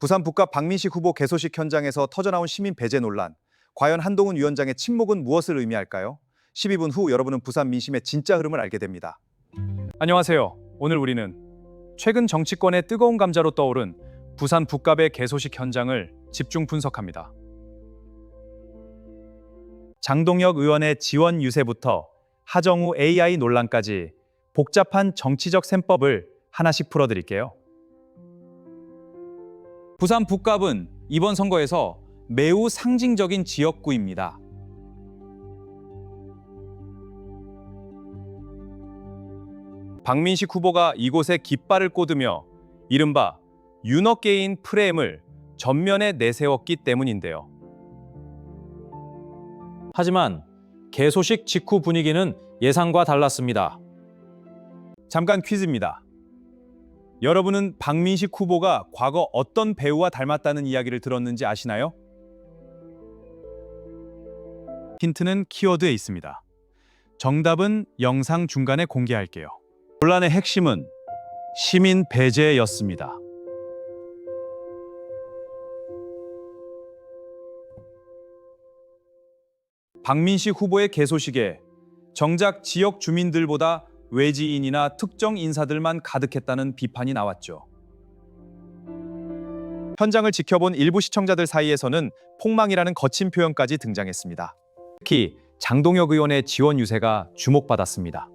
부산 북갑 박민식 후보 개소식 현장에서 터져나온 시민 배제 논란. 과연 한동훈 위원장의 침묵은 무엇을 의미할까요? 12분 후 여러분은 부산 민심의 진짜 흐름을 알게 됩니다. 안녕하세요. 오늘 우리는 최근 정치권의 뜨거운 감자로 떠오른 부산 북갑의 개소식 현장을 집중 분석합니다. 장동혁 의원의 지원 유세부터 하정우 AI 논란까지 복잡한 정치적 셈법을 하나씩 풀어드릴게요. 부산 북갑은 이번 선거에서 매우 상징적인 지역구입니다. 박민식 후보가 이곳에 깃발을 꽂으며 이른바 윤어게인 프레임을 전면에 내세웠기 때문인데요. 하지만 개소식 직후 분위기는 예상과 달랐습니다. 잠깐 퀴즈입니다. 여러분은 박민식 후보가 과거 어떤 배우와 닮았다는 이야기를 들었는지 아시나요? 힌트는 키워드에 있습니다. 정답은 영상 중간에 공개할게요. 논란의 핵심은 시민 배제였습니다. 박민식 후보의 개소식에 정작 지역 주민들보다 외지인이나 특정 인사들만 가득했다는 비판이 나왔죠. 현장을 지켜본 일부 시청자들 사이에서는 폭망이라는 거친 표현까지 등장했습니다. 특히 장동혁 의원의 지원 유세가 주목받았습니다.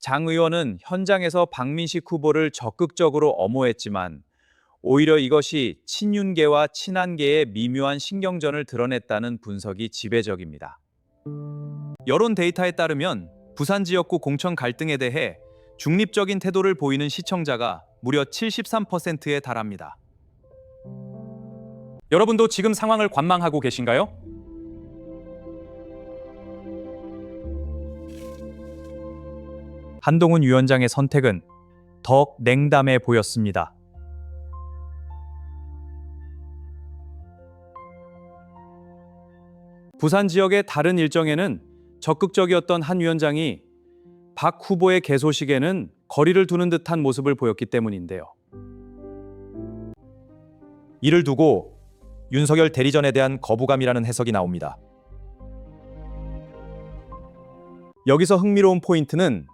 장 의원은 현장에서 박민식 후보를 적극적으로 엄호했지만 오히려 이것이 친윤계와 친한계의 미묘한 신경전을 드러냈다는 분석이 지배적입니다. 여론 데이터에 따르면 부산 지역구 공천 갈등에 대해 중립적인 태도를 보이는 시청자가 무려 73%에 달합니다. 여러분도 지금 상황을 관망하고 계신가요? 한동훈 위원장의 선택은 더욱 냉담해 보였습니다. 부산 지역의 다른 일정에는 적극적이었던 한 위원장이 박 후보의 개소식에는 거리를 두는 듯한 모습을 보였기 때문인데요. 이를 두고 윤석열 대리전에 대한 거부감이라는 해석이 나옵니다. 여기서 흥미로운 포인트는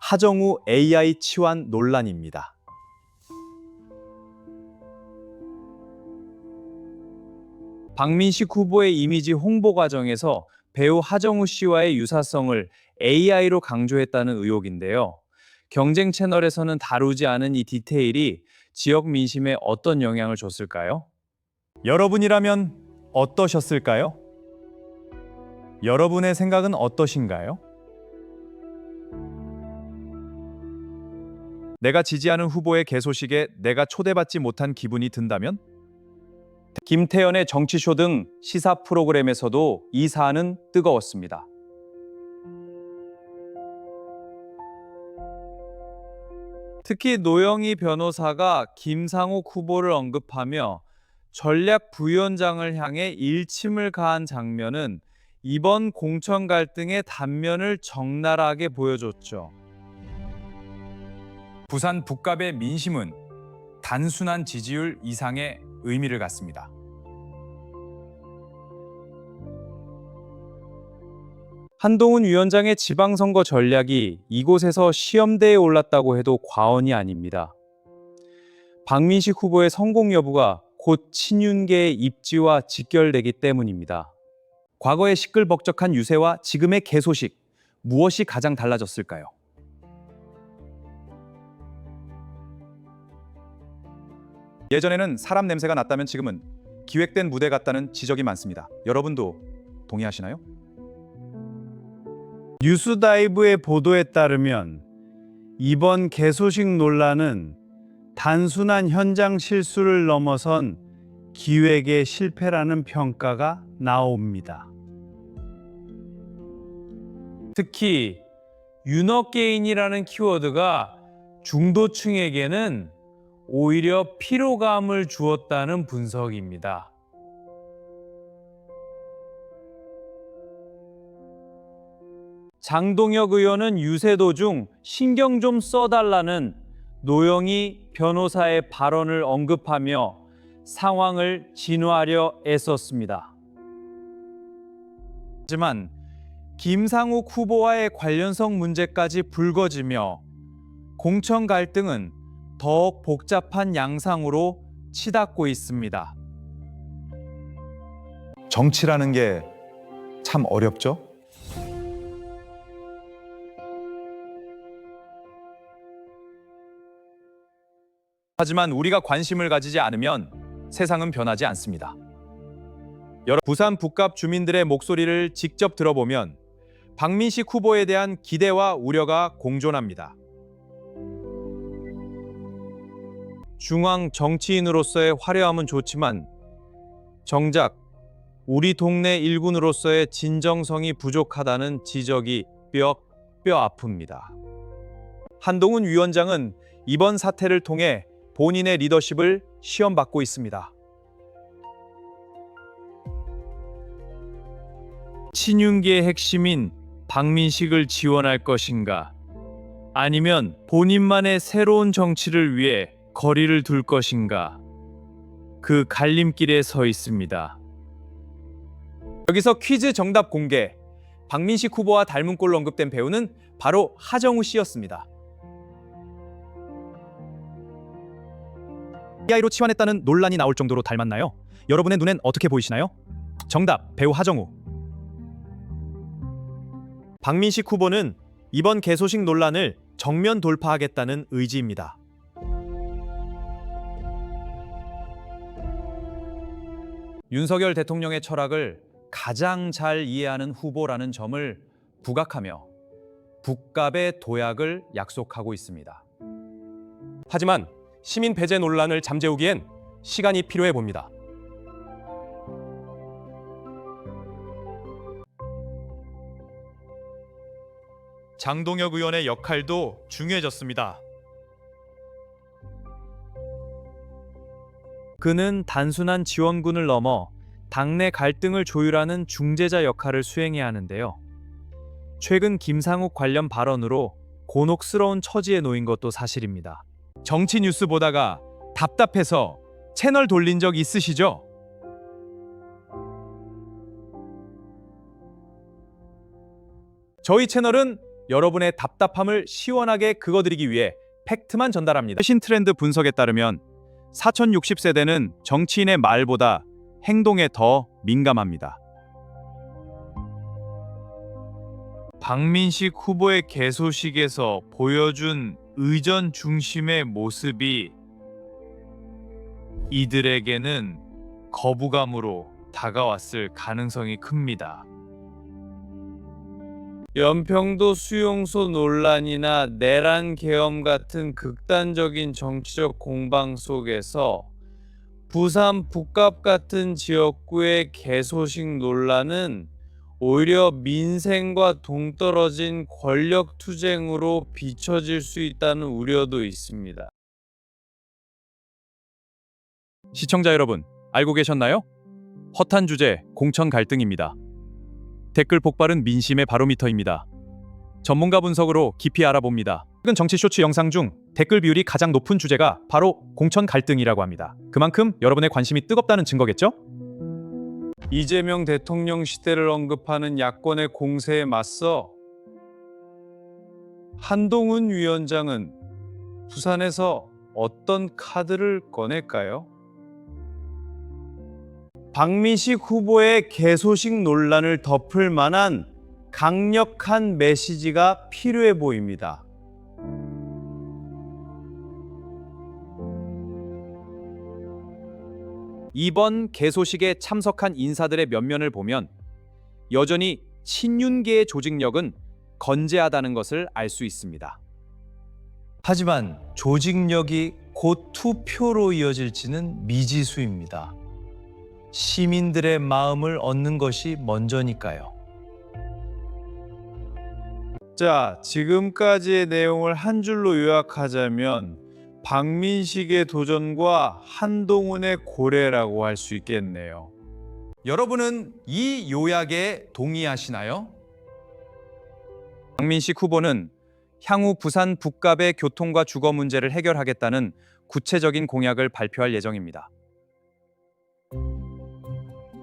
하정우 AI 치환 논란입니다. 박민식 후보의 이미지 홍보 과정에서 배우 하정우 씨와의 유사성을 AI로 강조했다는 의혹인데요. 경쟁 채널에서는 다루지 않은 이 디테일이 지역 민심에 어떤 영향을 줬을까요? 여러분이라면 어떠셨을까요? 여러분의 생각은 어떠신가요? 내가 지지하는 후보의 개소식에 내가 초대받지 못한 기분이 든다면? 김태현의 정치쇼 등 시사 프로그램에서도 이 사안은 뜨거웠습니다. 특히 노영희 변호사가 김상욱 후보를 언급하며 전략 부위원장을 향해 일침을 가한 장면은 이번 공천 갈등의 단면을 적나라하게 보여줬죠. 부산 북갑의 민심은 단순한 지지율 이상의 의미를 갖습니다. 한동훈 위원장의 지방선거 전략이 이곳에서 시험대에 올랐다고 해도 과언이 아닙니다. 박민식 후보의 성공 여부가 곧 친윤계의 입지와 직결되기 때문입니다. 과거의 시끌벅적한 유세와 지금의 개소식, 무엇이 가장 달라졌을까요? 예전에는 사람 냄새가 났다면 지금은 기획된 무대 같다는 지적이 많습니다. 여러분도 동의하시나요? 뉴스다이브의 보도에 따르면 이번 개소식 논란은 단순한 현장 실수를 넘어선 기획의 실패라는 평가가 나옵니다. 특히 윤어게인이라는 키워드가 중도층에게는 오히려 피로감을 주었다는 분석입니다. 장동혁 의원은 유세 도중 신경 좀 써달라는 노영희 변호사의 발언을 언급하며 상황을 진화하려 애썼습니다. 하지만 김상욱 후보와의 관련성 문제까지 불거지며 공천 갈등은 더욱 복잡한 양상으로 치닫고 있습니다. 정치라는 게 참 어렵죠? 하지만 우리가 관심을 가지지 않으면 세상은 변하지 않습니다. 부산 북갑 주민들의 목소리를 직접 들어보면 박민식 후보에 대한 기대와 우려가 공존합니다. 중앙 정치인으로서의 화려함은 좋지만 정작 우리 동네 일군으로서의 진정성이 부족하다는 지적이 뼈 아픕니다. 한동훈 위원장은 이번 사태를 통해 본인의 리더십을 시험받고 있습니다. 친윤계의 핵심인 박민식을 지원할 것인가? 아니면 본인만의 새로운 정치를 위해 거리를 둘 것인가? 그 갈림길에 서 있습니다. 여기서 퀴즈 정답 공개. 박민식 후보와 닮은 꼴로 언급된 배우는 바로 하정우 씨였습니다. AI로 치환했다는 논란이 나올 정도로 닮았나요? 여러분의 눈엔 어떻게 보이시나요? 정답, 배우 하정우. 박민식 후보는 이번 개소식 논란을 정면 돌파하겠다는 의지입니다. 윤석열 대통령의 철학을 가장 잘 이해하는 후보라는 점을 부각하며 북갑의 도약을 약속하고 있습니다. 하지만 시민 배제 논란을 잠재우기엔 시간이 필요해 봅니다. 장동혁 의원의 역할도 중요해졌습니다. 그는 단순한 지원군을 넘어 당내 갈등을 조율하는 중재자 역할을 수행해야 하는데요. 최근 김상욱 관련 발언으로 곤혹스러운 처지에 놓인 것도 사실입니다. 정치 뉴스 보다가 답답해서 채널 돌린 적 있으시죠? 저희 채널은 여러분의 답답함을 시원하게 긁어드리기 위해 팩트만 전달합니다. 최신 트렌드 분석에 따르면 4060세대는 정치인의 말보다 행동에 더 민감합니다. 박민식 후보의 개소식에서 보여준 의전 중심의 모습이 이들에게는 거부감으로 다가왔을 가능성이 큽니다. 연평도 수용소 논란이나 내란 계엄 같은 극단적인 정치적 공방 속에서 부산 북갑 같은 지역구의 개소식 논란은 오히려 민생과 동떨어진 권력 투쟁으로 비춰질 수 있다는 우려도 있습니다. 시청자 여러분, 알고 계셨나요? 헛한 주제, 공천 갈등입니다. 댓글 폭발은 민심의 바로미터입니다. 전문가 분석으로 깊이 알아봅니다. 최근 정치 쇼츠 영상 중 댓글 비율이 가장 높은 주제가 바로 공천 갈등이라고 합니다. 그만큼 여러분의 관심이 뜨겁다는 증거겠죠? 이재명 대통령 시대를 언급하는 야권의 공세에 맞서 한동훈 위원장은 부산에서 어떤 카드를 꺼낼까요? 박민식 후보의 개소식 논란을 덮을 만한 강력한 메시지가 필요해 보입니다. 이번 개소식에 참석한 인사들의 면면을 보면 여전히 친윤계의 조직력은 건재하다는 것을 알 수 있습니다. 하지만 조직력이 곧 투표로 이어질지는 미지수입니다. 시민들의 마음을 얻는 것이 먼저니까요. 자, 지금까지의 내용을 한 줄로 요약하자면 박민식의 도전과 한동훈의 고래라고 할 수 있겠네요. 여러분은 이 요약에 동의하시나요? 박민식 후보는 향후 부산 북갑의 교통과 주거 문제를 해결하겠다는 구체적인 공약을 발표할 예정입니다.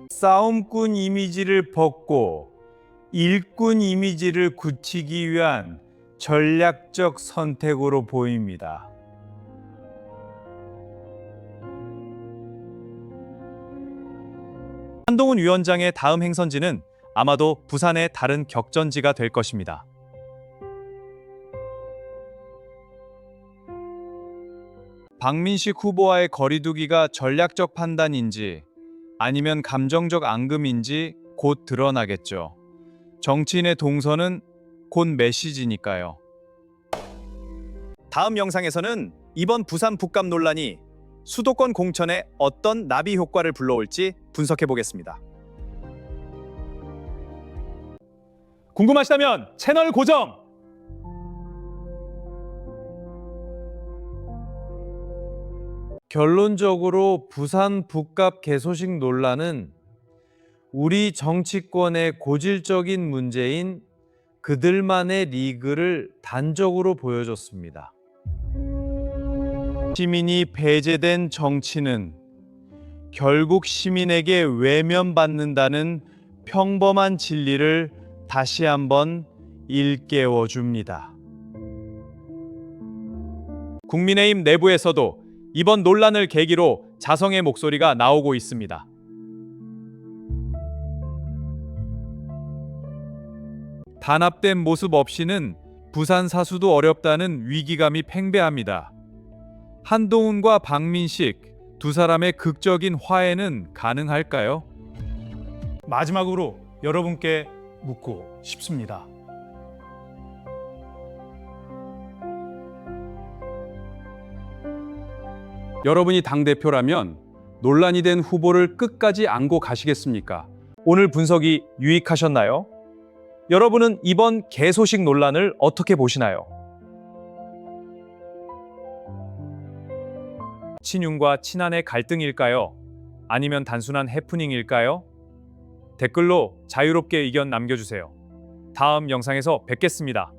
싸움꾼 이미지를 벗고 일꾼 이미지를 굳히기 위한 전략적 선택으로 보입니다. 한동훈 위원장의 다음 행선지는 아마도 부산의 다른 격전지가 될 것입니다. 박민식 후보와의 거리두기가 전략적 판단인지 아니면 감정적 앙금인지 곧 드러나겠죠. 정치인의 동선은 곧 메시지니까요. 다음 영상에서는 이번 부산 북갑 논란이 수도권 공천에 어떤 나비 효과를 불러올지 분석해 보겠습니다. 궁금하시다면 채널 고정! 결론적으로 부산 북갑 개소식 논란은 우리 정치권의 고질적인 문제인 그들만의 리그를 단적으로 보여줬습니다. 시민이 배제된 정치는 결국 시민에게 외면받는다는 평범한 진리를 다시 한번 일깨워 줍니다. 국민의힘 내부에서도 이번 논란을 계기로 자성의 목소리가 나오고 있습니다. 단합된 모습 없이는 부산 사수도 어렵다는 위기감이 팽배합니다. 한동훈과 박민식 두 사람의 극적인 화해는 가능할까요? 마지막으로 여러분께 묻고 싶습니다. 여러분이 당대표라면 논란이 된 후보를 끝까지 안고 가시겠습니까? 오늘 분석이 유익하셨나요? 여러분은 이번 개소식 논란을 어떻게 보시나요? 친윤과 친한의 갈등일까요? 아니면 단순한 해프닝일까요? 댓글로 자유롭게 의견 남겨주세요. 다음 영상에서 뵙겠습니다.